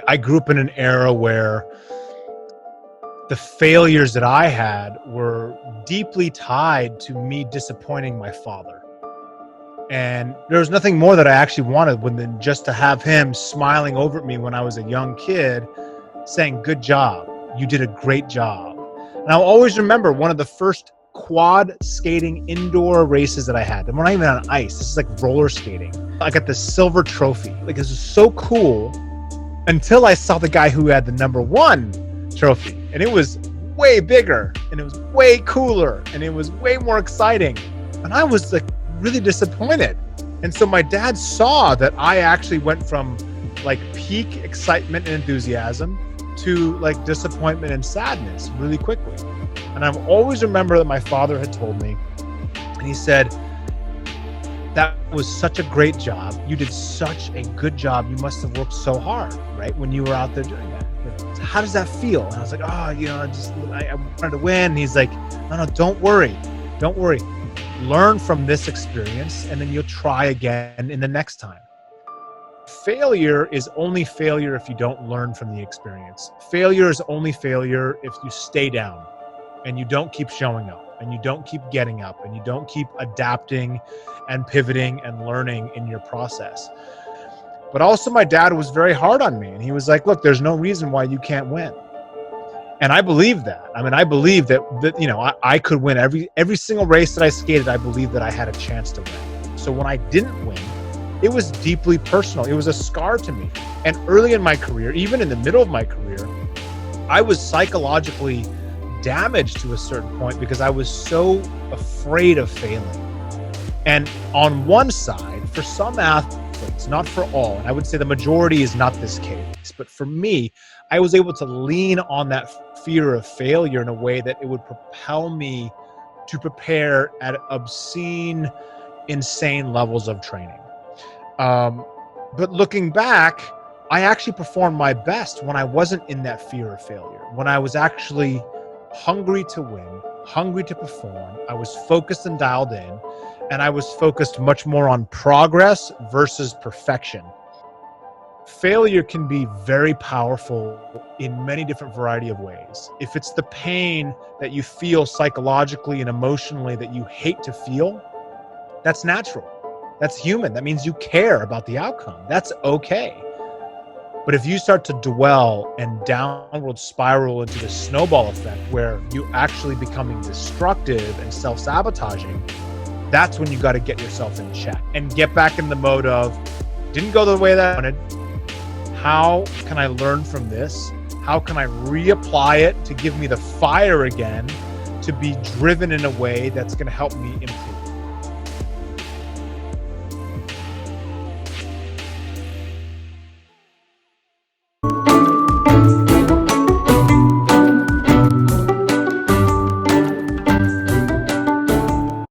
I grew up in an era where the failures that I had were deeply tied to me disappointing my father. And there was nothing more that I actually wanted than just to have him smiling over at me when I was a young kid saying, "Good job. You did a great job." And I'll always remember one of the first quad skating indoor races that I had. And we're not even on ice. This is like roller skating. I got this silver trophy. Like, this was so cool until I saw the guy who had the #1 trophy. And it was way bigger and it was way cooler and it was way more exciting. And I was like really disappointed. And so my dad saw that I actually went from like peak excitement and enthusiasm to like disappointment and sadness really quickly. And I always remember that my father had told me, and he said, "That was such a great job. You did such a good job. You must have worked so hard, right? When you were out there doing that. How does that feel?" And I was like, "Oh, I wanted to win." And he's like, No, don't worry. Don't worry. Learn from this experience and then you'll try again in the next time. Failure is only failure if you don't learn from the experience. Failure is only failure if you stay down and you don't keep showing up and you don't keep getting up and you don't keep adapting and pivoting and learning in your process. But also my dad was very hard on me and he was like, "Look, there's no reason why you can't win." And I believe that. I mean, I believe that I could win every single race that I skated. I believed that I had a chance to win. So when I didn't win, it was deeply personal. It was a scar to me. And early in my career, even in the middle of my career, I was psychologically damaged to a certain point because I was so afraid of failing. And on one side, for some athletes, not for all, and I would say the majority is not this case, but for me, I was able to lean on that fear of failure in a way that it would propel me to prepare at obscene, insane levels of training. But looking back, I actually performed my best when I wasn't in that fear of failure, when I was actually hungry to win, hungry to perform. I was focused and dialed in, and I was focused much more on progress versus perfection. Failure can be very powerful in many different variety of ways. If it's the pain that you feel psychologically and emotionally that you hate to feel, that's natural. That's human. That means you care about the outcome. That's okay. But if you start to dwell and downward spiral into the snowball effect where you actually becoming destructive and self-sabotaging, that's when you got to get yourself in check and get back in the mode of, didn't go the way that I wanted. How can I learn from this? How can I reapply it to give me the fire again to be driven in a way that's going to help me improve?